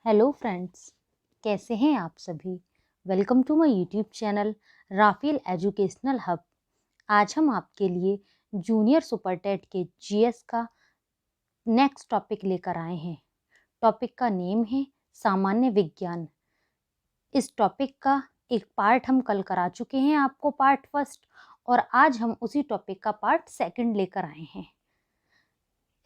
Hello friends, कैसे हैं आप सभी। Welcome to my YouTube channel Rafale educational hub. आज हम आपके लिए जूनियर सुपर टेट के जीएस का नेक्स्ट टॉपिक लेकर आए हैं। टॉपिक का नेम है सामान्य विज्ञान। इस टॉपिक का एक पार्ट हम कल करा चुके हैं आपको, पार्ट फर्स्ट, और आज हम उसी टॉपिक का पार्ट सेकंड लेकर आए हैं।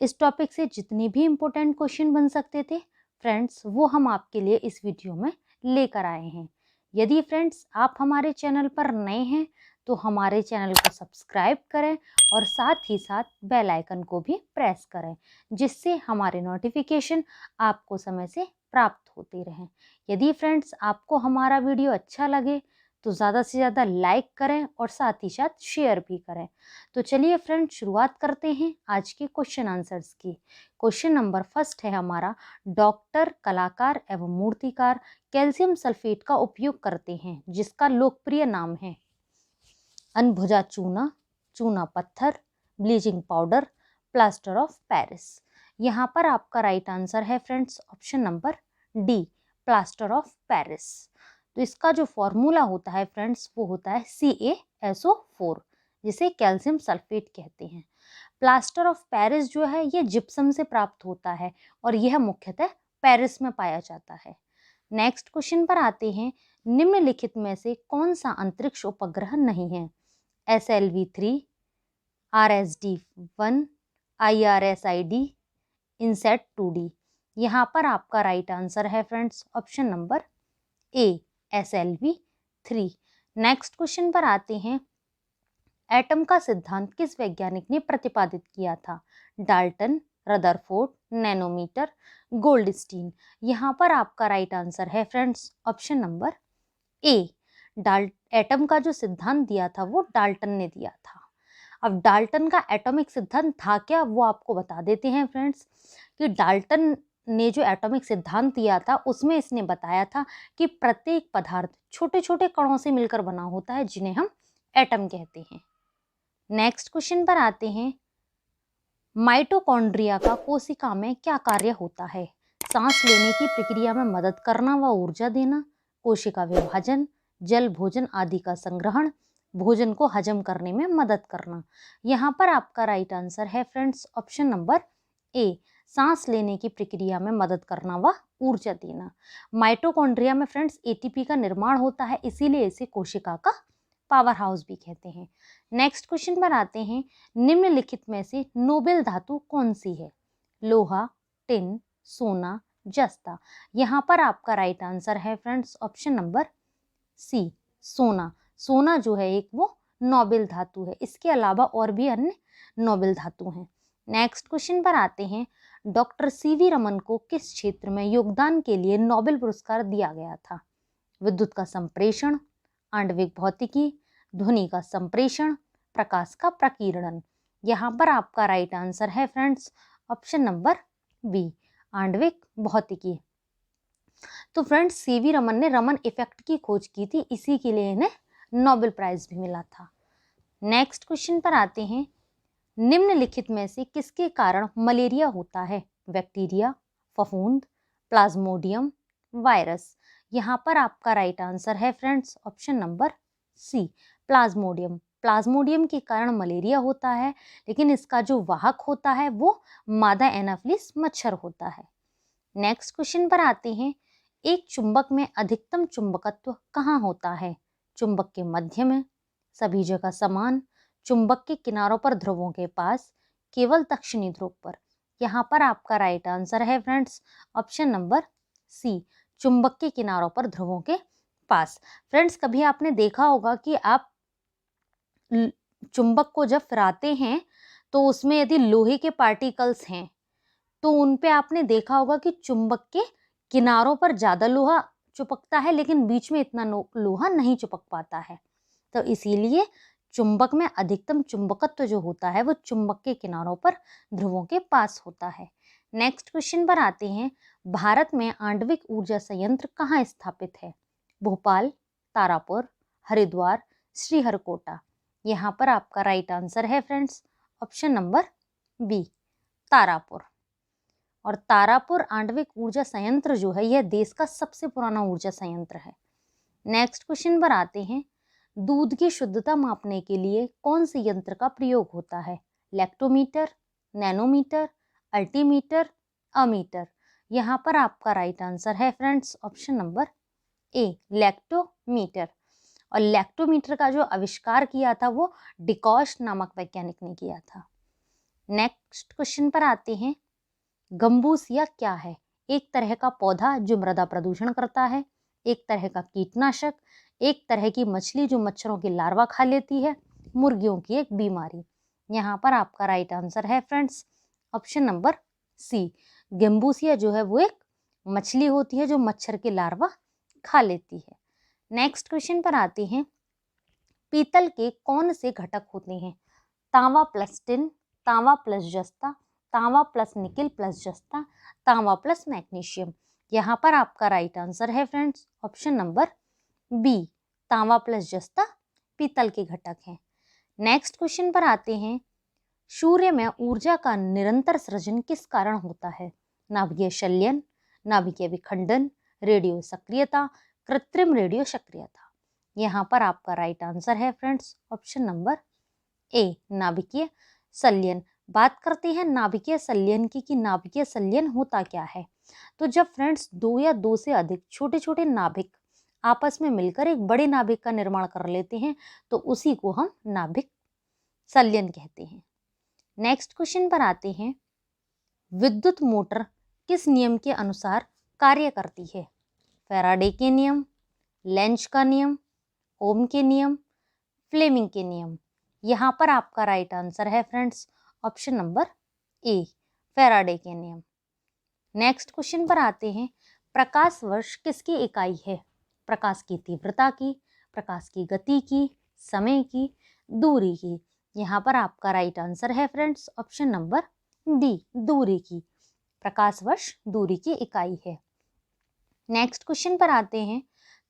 इस टॉपिक से जितने भी इम्पोर्टेंट क्वेश्चन बन सकते थे फ्रेंड्स, वो हम आपके लिए इस वीडियो में लेकर आए हैं। यदि फ्रेंड्स आप हमारे चैनल पर नए हैं तो हमारे चैनल को सब्सक्राइब करें और साथ ही साथ बेल आइकन को भी प्रेस करें, जिससे हमारे नोटिफिकेशन आपको समय से प्राप्त होते रहें। यदि फ्रेंड्स आपको हमारा वीडियो अच्छा लगे तो ज़्यादा से ज़्यादा लाइक करें और साथ ही साथ शेयर भी करें। तो चलिए फ्रेंड्स, शुरुआत करते हैं आज के क्वेश्चन आंसर्स की। क्वेश्चन नंबर फर्स्ट है हमारा, डॉक्टर, कलाकार एवं मूर्तिकार कैल्शियम सल्फेट का उपयोग करते हैं जिसका लोकप्रिय नाम है। अनभुजा चूना, चूना पत्थर, bleaching powder, plaster of Paris. यहाँ पर आपका राइट आंसर है friends option number D, plaster of Paris. तो इसका जो फॉर्मूला होता है फ्रेंड्स वो होता है CaSO4, जिसे कैल्शियम सल्फेट कहते हैं। प्लास्टर ऑफ पेरिस जो है ये जिप्सम से प्राप्त होता है और यह मुख्यतः पेरिस में पाया जाता है। नेक्स्ट क्वेश्चन पर आते हैं, निम्नलिखित में से कौन सा अंतरिक्ष उपग्रह नहीं है। SLV-3, RSD-1, IRSID, INSAT-2D। यहाँ पर आपका राइट आंसर है फ्रेंड्स ऑप्शन नंबर ए, SLV-3। नेक्स्ट क्वेश्चन पर आते हैं, एटम का सिद्धांत किस वैज्ञानिक ने प्रतिपादित किया था। Dalton, Rutherford, nanometer, Goldstein. यहाँ पर आपका राइट आंसर है friends option number A. Atom का जो सिद्धांत दिया था वो डाल्टन ने दिया था। अब डाल्टन का एटॉमिक सिद्धांत था क्या, वो आपको बता देते हैं फ्रेंड्स, कि डाल्टन ने जो एटॉमिक सिद्धांत दिया था उसमें इसने बताया था कि प्रत्येक पदार्थ छोटे छोटे कणों से मिलकर बना होता है जिन्हें हम एटम कहते हैं। नेक्स्ट क्वेश्चन पर आते हैं, माइटोकॉन्ड्रिया का कोशिका में क्या कार्य होता है। सांस लेने की प्रक्रिया में मदद करना व ऊर्जा देना, कोशिका विभाजन, जल भोजन आदि का संग्रहण, भोजन को हजम करने में मदद करना। यहाँ पर आपका राइट आंसर है फ्रेंड्स ऑप्शन नंबर ए, सांस लेने की प्रक्रिया में मदद करना व ऊर्जा देना। माइटोकॉन्ड्रिया में फ्रेंड्स ATP का निर्माण होता है, इसीलिए इसे कोशिका का पावर हाउस भी कहते हैं। नेक्स्ट क्वेश्चन पर आते हैं, निम्नलिखित में से नोबेल धातु कौन सी है। लोहा, टिन, सोना, जस्ता। यहाँ पर आपका राइट आंसर है फ्रेंड्स ऑप्शन नंबर सी, सोना। सोना जो है एक वो नोबेल धातु है, इसके अलावा और भी अन्य नोबेल धातु हैं। नेक्स्ट क्वेश्चन पर आते हैं, डॉक्टर CV रमन को किस क्षेत्र में योगदान के लिए नोबेल पुरस्कार दिया गया था। विद्युत का संप्रेषण, आणविक भौतिकी, ध्वनि का संप्रेषण, प्रकाश का प्रकीर्णन। यहाँ पर आपका राइट आंसर है फ्रेंड्स ऑप्शन नंबर बी, आणविक भौतिकी। तो फ्रेंड्स CV रमन ने रमन इफेक्ट की खोज की थी, इसी के लिए इन्हें नोबेल प्राइज भी मिला था। नेक्स्ट क्वेश्चन पर आते हैं, निम्नलिखित में से किसके कारण मलेरिया होता है। बैक्टीरिया, फफूंद, प्लाज्मोडियम, वायरस। यहाँ पर आपका राइट आंसर है friends option number C, plasmodium. Plasmodium के कारण मलेरिया होता है, लेकिन इसका जो वाहक होता है वो मादा एनाफिलिस मच्छर होता है। नेक्स्ट क्वेश्चन पर आते हैं, एक चुंबक में अधिकतम चुंबकत्व कहाँ होता है। चुंबक के मध्य में, सभी जगह समान, चुंबक के किनारों पर ध्रुवों के पास, केवल दक्षिणी ध्रुव पर। यहाँ पर आपका राइट आंसर है फ्रेंड्स ऑप्शन नंबर सी, चुंबक के किनारों पर ध्रुवों के पास। फ्रेंड्स, कभी आपने देखा होगा कि आप चुंबक को जब फिराते हैं तो उसमें यदि लोहे के पार्टिकल्स हैं तो उन पे आपने देखा होगा कि चुंबक के किनारों पर ज्यादा लोहा चिपकता है, लेकिन बीच में इतना लोहा नहीं चिपक पाता है। तो इसीलिए चुंबक में अधिकतम चुंबकत्व जो होता है वो चुंबक के किनारों पर ध्रुवों के पास होता है। नेक्स्ट क्वेश्चन पर आते हैं, भारत में आणविक ऊर्जा संयंत्र कहाँ स्थापित है। भोपाल, तारापुर, हरिद्वार, श्रीहरिकोटा। यहाँ पर आपका राइट आंसर है friends option number B, Tarapur. और तारापुर आणविक ऊर्जा संयंत्र जो है यह देश का सबसे पुराना ऊर्जा संयंत्र है। नेक्स्ट क्वेश्चन पर आते हैं, दूध की शुद्धता मापने के लिए कौन से यंत्र का प्रयोग होता है? Lactometer, nanometer, altimeter, ammeter. यहाँ पर आपका राइट आंसर है friends option number A, lactometer. और लैक्टोमीटर का जो आविष्कार किया था वो डिकॉश नामक वैज्ञानिक ने किया था। नेक्स्ट क्वेश्चन पर आते हैं, गंबूसिया क्या है? एक तरह का पौधा जो मृदा प्रदूषण करता है, एक तरह का कीटनाशक, एक तरह की मछली जो मच्छरों की लार्वा खा लेती है, मुर्गियों की एक बीमारी। यहाँ पर आपका राइट आंसर है friends option number C, gambusia जो है वो एक मछली होती है जो मच्छर की लार्वा खा लेती है। नेक्स्ट क्वेश्चन पर आते हैं, पीतल के कौन से घटक होते हैं? तांबा प्लस टिन, तांबा प्लस जस्ता, तांबा प्लस निकिल प्लस जस्ता, तांबा प्लस मैग्नीशियम। यहाँ पर आपका राइट आंसर है फ्रेंड्स ऑप्शन नंबर बी, तांबा प्लस जस्ता पीतल के घटक हैं। नेक्स्ट क्वेश्चन पर आते हैं, सूर्य में ऊर्जा का निरंतर सृजन किस कारण होता है? नाभिकीय संलयन, नाभिकीय विखंडन, रेडियो सक्रियता, कृत्रिम रेडियो सक्रियता। यहाँ पर आपका राइट आंसर है फ्रेंड्स ऑप्शन नंबर ए, नाभिकीय संलयन। बात करते हैं नाभिकीय संलयन की कि नाभिकीय संलयन होता क्या है। तो जब फ्रेंड्स दो या दो से अधिक छोटे छोटे नाभिक आपस में मिलकर एक बड़े नाभिक का निर्माण कर लेते हैं तो उसी को हम नाभिक संलयन कहते हैं। नेक्स्ट क्वेश्चन पर आते हैं, विद्युत मोटर किस नियम के अनुसार कार्य करती है? फैराडे के नियम, लेंज का नियम, ओम के नियम, फ्लेमिंग के नियम। यहाँ पर आपका राइट आंसर है फ्रेंड्स ऑप्शन नंबर ए, फैराडे के नियम। नेक्स्ट क्वेश्चन पर आते हैं, प्रकाश वर्ष किसकी इकाई है? प्रकाश की तीव्रता की, प्रकाश की गति की, समय की, दूरी की। यहाँ पर आपका राइट आंसर है फ्रेंड्स ऑप्शन नंबर डी, दूरी की। प्रकाश वर्ष दूरी की इकाई है। नेक्स्ट क्वेश्चन पर आते हैं,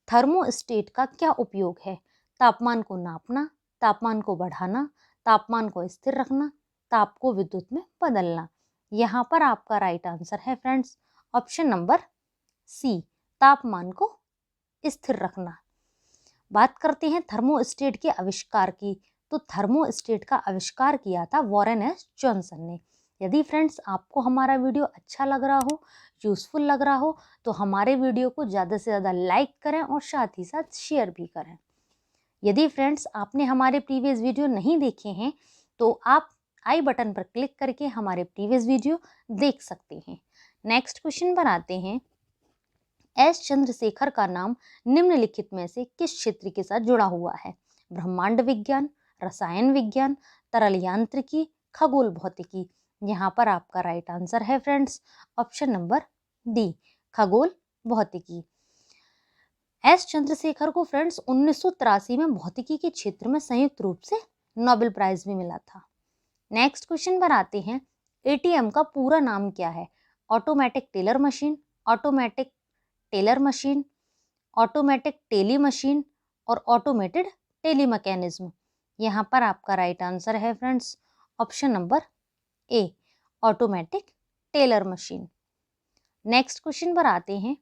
थर्मोस्टेट का क्या उपयोग है? तापमान को नापना, तापमान को बढ़ाना, तापमान को स्थिर रखना, ताप को विद्युत में बदलना। यहाँ पर आपका राइट आंसर है फ्रेंड्स ऑप्शन नंबर सी, तापमान को स्थिर रखना। बात करते हैं थर्मोस्टेट के आविष्कार की, तो थर्मोस्टेट का आविष्कार किया था वॉरेन एस जॉनसन ने। यदि फ्रेंड्स आपको हमारा वीडियो अच्छा लग रहा हो, यूजफुल लग रहा हो तो हमारे वीडियो को ज़्यादा से ज़्यादा लाइक करें और साथ ही साथ शेयर भी करें। यदि फ्रेंड्स आपने हमारे प्रीवियस वीडियो नहीं देखे हैं तो आप आई बटन पर क्लिक करके हमारे प्रीवियस वीडियो देख सकते हैं। नेक्स्ट क्वेश्चन पर आते हैं, एस चंद्रशेखर का नाम निम्नलिखित में से किस क्षेत्र के साथ जुड़ा हुआ है? ब्रह्मांड विज्ञान, रसायन विज्ञान, तरल यांत्रिकी, खगोल भौतिकी। यहाँ पर आपका राइट आंसर है फ्रेंड्स ऑप्शन नंबर डी, खगोल भौतिकी। एस चंद्रशेखर को फ्रेंड्स 1983 में भौतिकी के क्षेत्र में संयुक्त रूप से नोबेल प्राइज भी मिला था। नेक्स्ट क्वेश्चन पर आते हैं, एटीएम का पूरा नाम क्या है? Automatic teller machine, automatic teller machine, automatic tele machine और ऑटोमेटेड टेली मैकेनिज्म। यहाँ पर आपका राइट आंसर है friends option number A, automatic teller machine. Next question पर आते हैं,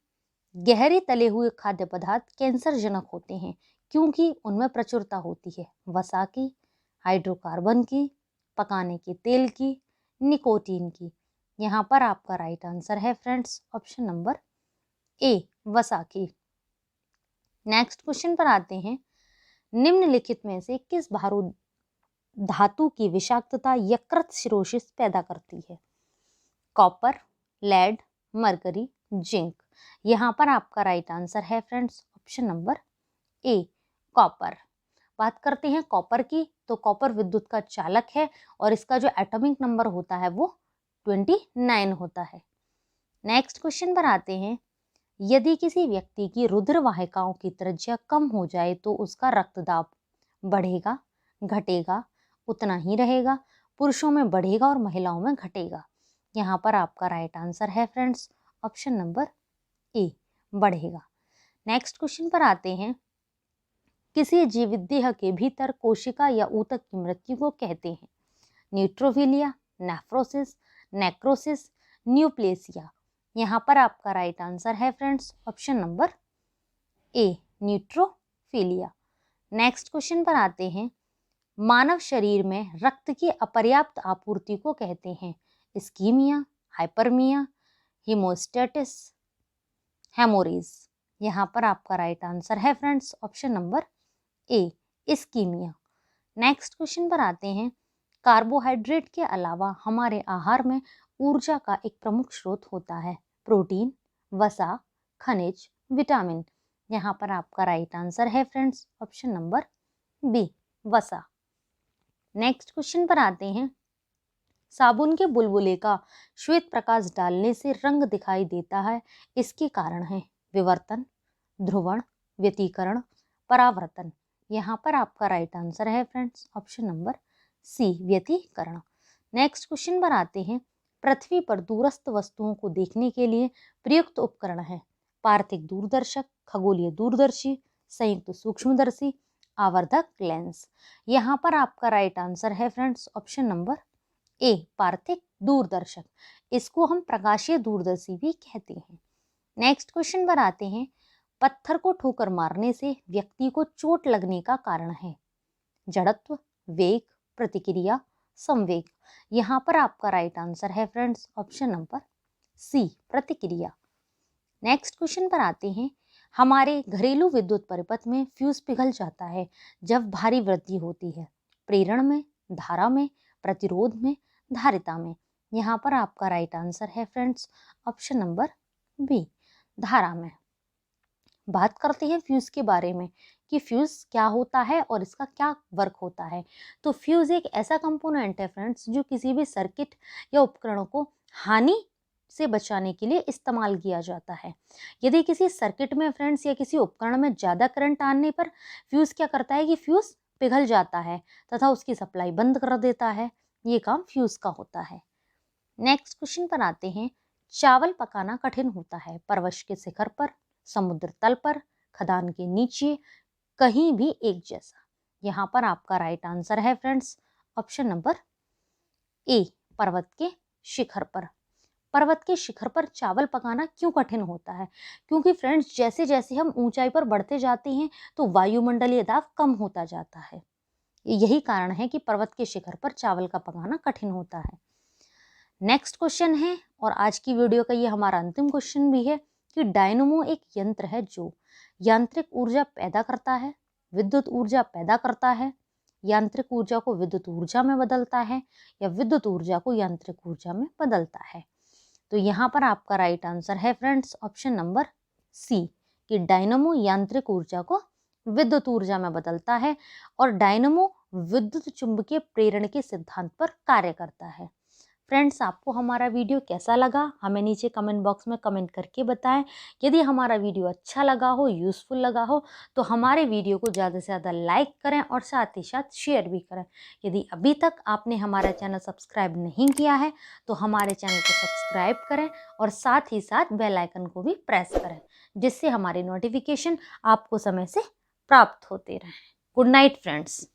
गहरे तले हुए खाद्य पदार्थ कैंसर जनक होते हैं क्योंकि उनमें प्रचुरता होती है वसा की, हाइड्रोकार्बन की, पकाने के तेल की, निकोटीन की। यहाँ पर आपका राइट आंसर है फ्रेंड्स ऑप्शन नंबर ए, वसा की। नेक्स्ट क्वेश्चन पर आते हैं, निम्नलिखित में से किस भारों धातु की विषाक्तता यकृत सिरोसिस पैदा करती है? Copper, lead, mercury, zinc. यहाँ पर आपका राइट आंसर है friends option number A, copper. बात करते हैं कॉपर की, तो कॉपर विद्युत का चालक है और इसका जो एटॉमिक नंबर होता है वो 29 होता है। नेक्स्ट क्वेश्चन पर आते हैं, यदि किसी व्यक्ति की रुधिर वाहिकाओं की त्रिज्या कम हो जाए तो उसका रक्तदाब बढ़ेगा, घटेगा, उतना ही रहेगा, पुरुषों में बढ़ेगा और महिलाओं में घटेगा। यहाँ पर आपका राइट आंसर है फ्रेंड्स ऑप्शन नंबर ए, बढ़ेगा। नेक्स्ट क्वेश्चन पर आते हैं, किसी जीवित देह के भीतर कोशिका या ऊतक की मृत्यु को कहते हैं? Neutrophilia, nephrosis, necrosis, neoplasia. यहाँ पर आपका राइट आंसर है friends option number A, neutrophilia. Next question पर आते हैं। मानव शरीर में रक्त की अपर्याप्त आपूर्ति को कहते हैं इस्कीमिया, हाइपरमिया, हीमोस्टेटिस, हेमोरेज। यहाँ पर आपका राइट आंसर है friends option number A, ischaemia. Next question पर आते हैं। कार्बोहाइड्रेट के अलावा हमारे आहार में ऊर्जा का एक प्रमुख स्रोत होता है प्रोटीन, वसा, खनिज, विटामिन। यहाँ पर आपका राइट आंसर है फ्रेंड्स ऑप्शन नंबर बी, वसा। नेक्स्ट क्वेश्चन पर आते हैं। साबुन के बुलबुले का श्वेत प्रकाश डालने से रंग दिखाई देता है, इसके कारण है विवर्तन, ध्रुवण, व्यतिकरण, परावर्तन। यहाँ पर आपका राइट आंसर है फ्रेंड्स ऑप्शन नंबर सी, व्यतिकरण। नेक्स्ट क्वेश्चन पर आते हैं। पृथ्वी पर दूरस्थ वस्तुओं को देखने के लिए प्रयुक्त उपकरण है पार्थिक दूरदर्शक, खगोलीय दूरदर्शी, संयुक्त सूक्ष्मदर्शी, आवर्धक लेंस। यहाँ पर आपका राइट आंसर है फ्रेंड्स ऑप्शन नंबर ए, पार्थिक दूरदर्शक। इसको हम प्रकाशीय दूरदर्शी भी कहते हैं। नेक्स्ट क्वेश्चन पर आते हैं। पत्थर को ठोकर मारने से व्यक्ति को चोट लगने का कारण है जड़त्व, वेग, प्रतिक्रिया, संवेग। यहाँ पर आपका राइट आंसर है फ्रेंड्स ऑप्शन नंबर सी, प्रतिक्रिया। नेक्स्ट क्वेश्चन पर आते हैं। हमारे घरेलू विद्युत परिपथ में फ्यूज पिघल जाता है जब भारी वृद्धि होती है प्रेरण में, धारा में, प्रतिरोध में, धारिता में। यहाँ पर आपका राइट आंसर है फ्रेंड्स ऑप्शन नंबर बी, धारा में। बात करते हैं फ्यूज के बारे में कि फ्यूज क्या होता है और इसका क्या वर्क होता है। तो फ्यूज एक ऐसा कंपोनेंट है फ्रेंड्स जो किसी भी सर्किट या उपकरणों को हानि से बचाने के लिए इस्तेमाल किया जाता है। यदि किसी सर्किट में फ्रेंड्स या किसी उपकरण में ज़्यादा करंट आने पर फ्यूज क्या करता है कि फ्यूज पिघल जाता है तथा उसकी सप्लाई बंद कर देता है। ये काम फ्यूज का होता है। नेक्स्ट क्वेश्चन पर आते हैं। चावल पकाना कठिन होता है पर्वत के शिखर पर, समुद्र तल पर, खदान के नीचे, कहीं भी एक जैसा। यहाँ पर आपका राइट आंसर है फ्रेंड्स ऑप्शन नंबर ए, पर्वत के शिखर पर। पर्वत के शिखर पर चावल पकाना क्यों कठिन होता है? क्योंकि फ्रेंड्स जैसे जैसे हम ऊंचाई पर बढ़ते जाते हैं तो वायुमंडलीय दाब कम होता जाता है। यही कारण है कि पर्वत के शिखर पर चावल का पकाना कठिन होता है। नेक्स्ट क्वेश्चन है और आज की वीडियो का ये हमारा अंतिम क्वेश्चन भी है कि डायनमो एक यंत्र है जो यांत्रिक ऊर्जा पैदा करता है, विद्युत ऊर्जा पैदा करता है, यांत्रिक ऊर्जा को विद्युत ऊर्जा में बदलता है या विद्युत ऊर्जा को यांत्रिक ऊर्जा में बदलता है। तो यहाँ पर आपका राइट आंसर है फ्रेंड्स ऑप्शन नंबर सी कि डायनमो यांत्रिक ऊर्जा को विद्युत ऊर्जा में बदलता है और डायनमो विद्युत चुंबकीय प्रेरण के सिद्धांत पर कार्य करता है। फ्रेंड्स, आपको हमारा वीडियो कैसा लगा हमें नीचे कमेंट बॉक्स में कमेंट करके बताएं। यदि हमारा वीडियो अच्छा लगा हो, यूज़फुल लगा हो तो हमारे वीडियो को ज़्यादा से ज़्यादा लाइक करें और साथ ही साथ शेयर भी करें। यदि अभी तक आपने हमारा चैनल सब्सक्राइब नहीं किया है तो हमारे चैनल को सब्सक्राइब करें और साथ ही साथ बेल आइकन को भी प्रेस करें जिससे हमारे नोटिफिकेशन आपको समय से प्राप्त होते रहें। Good night friends.